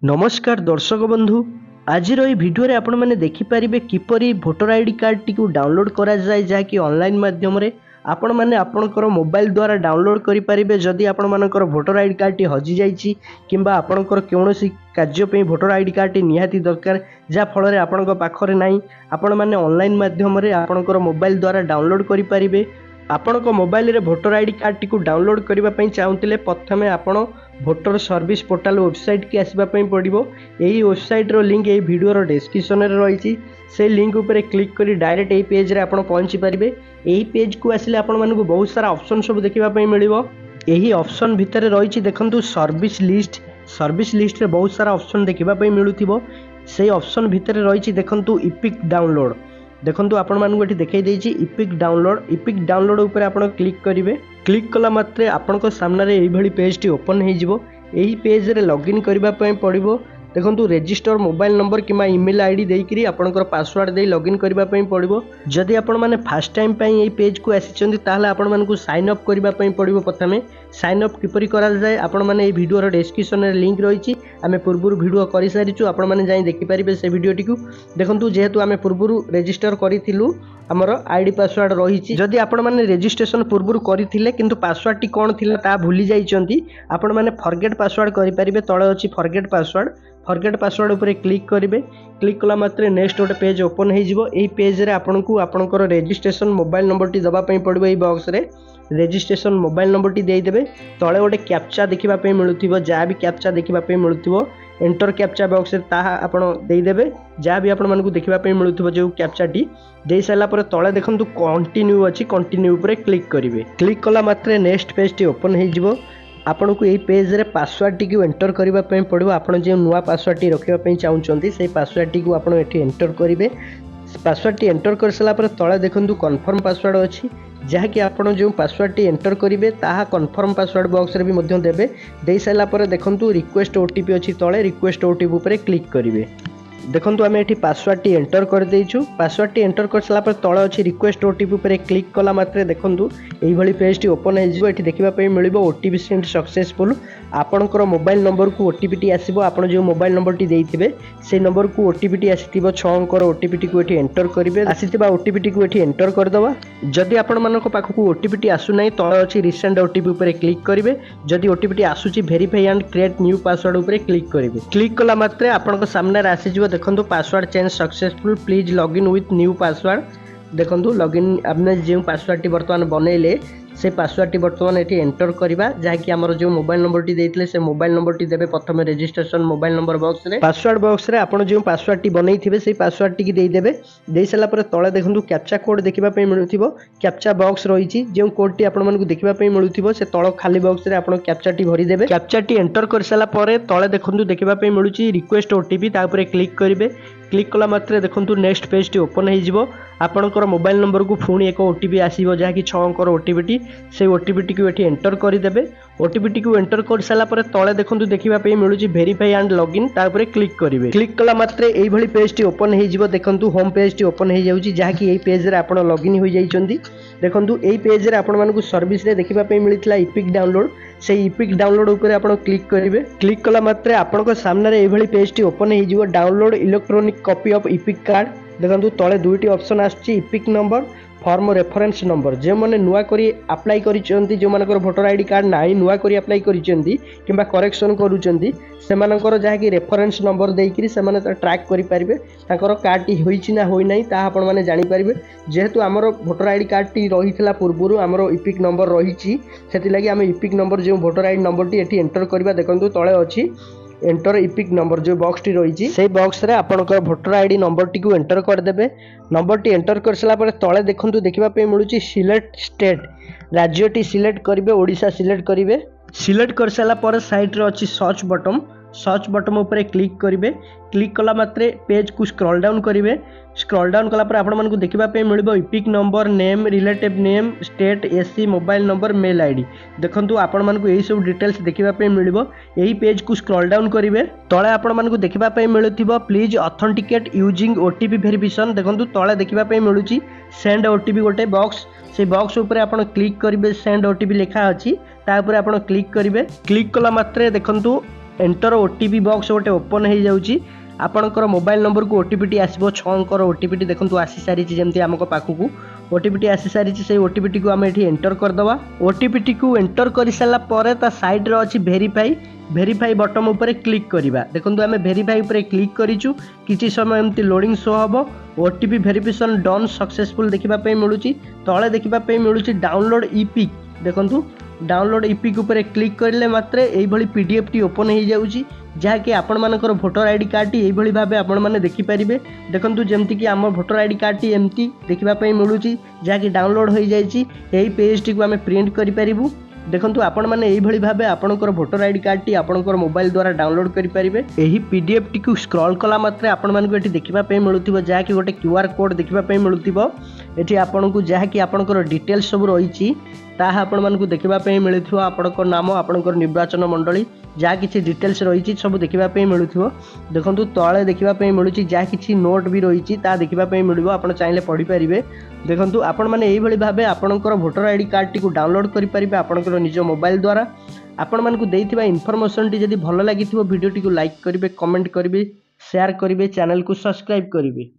नमस्कार दर्शक बंधु आज भिडियो रे आपण मैंने देखिपारे किपरि भोटर आईडी कार्ड टी डाउनलोड करा जाए जहाँकि ऑनलाइन माध्यम रे आपण मैंने आपणकर मोबाइल द्वारा डाउनलोड करेंगे जदि आपण मानकर भोटर आईडी कार्ड टी हजि जाइछि किंबा आपणकर कौनसी कार्य पे भोटर आईडी कार्ड टी निहाती दरकार जहाँ फल आपण पाखरे नाही आपण मैंने ऑनलाइन माध्यम रे आपणकर मोबाइल द्वारा डाउनलोड करेंगे। आपणक मोबाइल रे भोटर आईडी कार्ड टी डाउनलोड करने चाहूले प्रथमे आपण भोटर सर्विस पोर्टाल वेबसाइट की आसवाई पड़ो। यही वेबसाइट रो लिंक यही वीडियो रो डिस्क्रिप्शन रे रही से लिंक उपर क्लिक कर डायरेक्ट यही पेज रे आपण पहुंची पारे। यही पेज को आसिले आपण मानकु बहुत सारा ऑप्शन सब देखापी मिलिबो। यही ऑप्शन भितर रही देखंतु सर्विस लिस्ट रे बहुत सारा ऑप्शन देखापी मिलुथिबो। से ऑप्शन भितर रही देखंतु इपिक डाउनलोड देखंतु आपण मानकु एठी देखाई देछि इपिक डाउनलोड ऊपर आपण क्लिक करिवे। क्लिक कला मात्रे आपणको सामने रे एई भली पेज टी ओपन हे जिवो। एही पेज रे लॉगिन करबा पय पड़िबो। देखंतु रजिस्टर मोबाइल नंबर किमा ईमेल आईडी देइकरी आपणकर पासवर्ड दे लॉगिन करबा पय पड़िबो। जदि आपण माने फर्स्ट टाइम पय एई पेज को आसीचंदी ताहले आपण मानकु साइन अप करबा पय पड़िबो। प्रथमे साइन अप किपरि करा जाय आपण माने एई वीडियो रो डिस्क्रिप्शन रे लिंक रहिछि। आमे पूर्वरु वीडियो करि सारिछु आपण माने जाई देखि परिबे से वीडियो टिकु। देखंतु जेहेतु आमे पूर्वरु रजिस्टर करिथिलु हमर आईडी पासवर्ड रहिछि। जदि आपण माने रजिस्ट्रेशन पूर्वरु करिथिले किंतु पासवर्ड टी कोन थिला ता भूली जाइचंती आपण माने फॉरगेट पासवर्ड करि परिबे। तळे अछि फॉरगेट पासवर्ड ऊपर क्लिक करेंगे। क्लिक कला मात्रे नेक्स्ट गोटे पेज ओपन हो। पेज रे आपनको आपणकर रजिस्ट्रेशन मोबाइल नंबर टी दबापी पड़ो। ये बॉक्स रे रजिस्ट्रेशन मोबाइल नंबर टी देदेवे। तले गोटे कैप्चा देखा मिलूथिबो। जहाँ भी कैप्चा देखा मिलूथिबो एंटर कैप्चा बॉक्स रे ताहा आपण देदेवे। जहाँ भी आपण मानकु देखा मिलूथिबो जो कैप्चा टी दे सारा पर तले देखंतु कंटिन्यू अछि। कंटिन्यू ऊपर क्लिक करेंगे। क्लिक कला मात्रे नेक्स्ट पेज टी ओपन हो। आपन को यही पेज रे पासवर्ड टी एंटर करने पड़ो। आपड़ जो नुआ पासवर्ड टी रखापी चाहते से पासवर्ड टी आपड़ ये एंटर करेंगे। पासवर्ड टी एंटर कर सारा पर तले देखंतु कन्फर्म पासवर्ड अच्छी जहाँकि आपड़ जो पासवर्ड टी एंटर करेंगे ताहा कन्फर्म पासवर्ड बॉक्स रे भी मध्य देबे। दे सारा पर देखंतु रिक्वेस्ट ओटीपी अच्छी तले रिक्वेस्ट ओटीपी ऊपर क्लिक करेंगे। देखंतु आमे एठी पासवर्ड टी एंटर कर देइछु। पासवर्ड टी एंटर कर साला पर तळे अछि रिक्वेस्ट ओटीपी ऊपर क्लिक कला मात्रे देखंतु एही भली पेज टी ओपन हे जिवो। एठी देखिबा पय मिलिबो ओटीपी सेंड सक्सेसफुल। आपणकर मोबाइल नंबर को ओटीपी टी आसीबो। आपण जो मोबाइल नंबर टी देइथिबे से नंबर को ओटीपी टी आसीथिबो 6 अंकर ओटीपी टी को एठी एंटर करिवे। आसीथिबा ओटीपी टी को एठी एंटर कर दवा। जदि आपण मानको पाखकु ओटीपी टी आसु नै तळे अछि रिसेंट ओटीपी ऊपर क्लिक करिवे। जदि ओटीपी टी आसुची verify and create new password ऊपर क्लिक करिवे। क्लिक कला मात्रे आपणको सामने आसी जिवो देखंतु password change successful please login with new password. देखंतु लॉगिन आपने जो पासवर्ड टी वर्तमान बनैले से पासवर्ड टी वर्तमान एटी एंटर करबा जहाँकि आमर जो मोबाइल नंबर टी देइथिले से मोबाइल नंबर टी देबे। प्रथमे रजिस्ट्रेशन मोबाइल नंबर बॉक्स रे पासवर्ड बॉक्स रे आपण जो पासवर्ड टी बनैथिबे से पासवर्ड टी की देइ देबे। देइ साला पर तळे देखंतु कैप्चा कोड देखिबा पय मिलुथिबो। कैप्चा बॉक्स रहिछि जो कोड टी आपण मानकु देखिबा पय मिलुथिबो से तळ खाली बॉक्स रे आपण कैप्चा टी भरि देबे। कैप्चा टी एंटर कर साला पर तळे देखंतु देखिबा पय मिलुछि रिक्वेस्ट ओटीपी ता ऊपर क्लिक करिवे। क्लिक कला मात्रे देखंतु नेक्स्ट पेज टी ओपन हे जिवो। आपणकर मोबाइल नंबर को पुणी एक ओटीपी आसीबो जहाँकि 6 अंकर ओटीपी टी से ओटीपी टी को एठी एंटर करदेवे। ओटीपी टी को एंटर कर साला पर तळे देखंतु देखिबा पय मिलुछि वेरीफाई एंड लॉगिन ता ऊपर क्लिक करिवे। क्लिक कला मात्रे एई भली पेज टी ओपन हे जिवो। देखंतु होम पेज टी ओपन हे जाउछि जहाँकि एई पेज रे आपण लॉगिन होई जाइछन्ती। देखंतु एई पेज रे आपण मानकु सर्विस रे देखिबा पय मिलितला इपिक डाउनलोड। से इपिक डाउनलोड ऊपर आपण क्लिक करिवे। क्लिक कला मात्रे आपणको सामने रे एई भली पेज टी ओपन हे जिवो। Download electronic copy of EPIC card. देखंतु तळे दुईटी ऑप्शन आछि EPIC number form reference number. जे माने नुआ करी अप्लाई करिसेंती जो मानकर भोटर आईडी कार्ड नाही नुआ करी अप्लाई करिसेंती किंबा करेक्शन करूचंती से मानकर जहाँ कि रेफरेंस नंबर देकरी से माने ट्रैक करि परिबे ताकर कार्ड टी होईची ना होई नाही ता आपण माने जानि परिबे। जेहेतु हमर भोटर आईडी कार्ड टी रहितला पूर्वरु हमर इपिक नंबर रहिची सेति लागि हम इपिक नंबर जो भोटर आईडी नंबर टी एठी एंटर करबा। देखंतु तळे अछि एंटर इपिक नंबर जो बॉक्स टी रही से बॉक्स रे आपणकर भोटर आईडी नंबर टी को एंटर करदेवे। नंबर टी एंटर कर सारा पर तळे देखंतु देखिबा पे मिलुची सिलेक्ट स्टेट राज्य टी सिलेक्ट करिवे। ओडिशा सिलेक्ट करिवे। सिलेक्ट कर सारा पर साइड रे अछि सर्च बटन ऊपर क्लिक करिवे। क्लिक कला मात्रे पेज को स्क्रॉल डाउन करिवे। स्क्रॉल डाउन कला पर आपण मानकु देखिबा पे मिलबो EPIC number name relative name state AC mobile number mail ID. देखंतु आपण मानकु एही सब डिटेल्स देखिबा पे मिलबो। एही पेज को स्क्रॉल डाउन करिवे। तळे आपण मानकु देखिबा पे मिलुथिबो please authenticate using OTP verification. देखंतु तळे देखिबा पे मिलुची सेंड ओटीपी गोटे बॉक्स। से बॉक्स ऊपर आपण क्लिक करिवे। सेंड ओटीपी लिखा अछि ता ऊपर आपण क्लिक करिवे। क्लिक कला मात्रे देखंतु एंटर ओटीपी बॉक्स गोटे ओपन हो जाऊँगी आपणकर मोबाइल नंबर को ओटीपी आसो 6 अंकर ओटीपी देखो आसी सारी जमी आम पाखक ओटीपी आसी सारी से ओटीपी को आम ये एंटर करदे ओटीपी को एंटर कर सारापर ता सैड्रे अच्छी भेरीफाई बटन उपर क्लिक करवा देखो आम भेरीफाई उपर क्लिक करूँ किसी समय एमती लोडिंग शो हम ओटीपी भेरिफिकेशन डन सक्सेसफुल देखापी मिलूँ तले देखापी मिलूँ डाउनलोड इपिक देखो डाउनलोड इपिक उपर क्लिक करले मात्र यही पीडीएफ टी ओपन हो जाऊँगी जहाँकि आपण मानकर भोटर आईडी कार्ड टी यही भाव आपण मैंने देखिपारे देखो जमती कि आम भोटर आईडी कार्ड टी एमती देखापी मिलूँ जहाँकि डाउनलोड हो जाइए यही पेज टी को आम प्रिंट करूँ देखो आपण मैंने यही भाव आपंकर भोटर आईडी कार्ड टी आपंकर मोबाइल द्वारा डाउनलोड करेंगे यही पीडीएफ टी को स्क्रॉल कला मात्रे आपण मानक ये देखापी मिलूँ जहाँकि गोटे क्यूआर कोड देखापी मिलूँ ये आपन को जहाँकि आपंकर डिटेल्स सब रही ताहा आपण मानक देखापी मिलूँ आपंकर नाम आपंकर निर्वाचन मंडली जहाँ किसी डिटेल्स रही सब देखापी मिलूँ देखो तले देखापी मिलूँ जहाँ किसी नोट भी रही देखापी मिलो आप चाहिए पढ़ी पारे देखो आपण मैंने यही भाव आपंकर भोटर आईडी कार्ड टी डाउनलोड करेंगे आपंकर निज मोबाइल द्वारा आपण मानक देइथिबा इनफॉरमेशन टी जदि भल लगी भिडियो टी को लाइक करेंगे कमेंट करेंगे शेयर करेंगे चैनल को सब्सक्राइब करेंगे।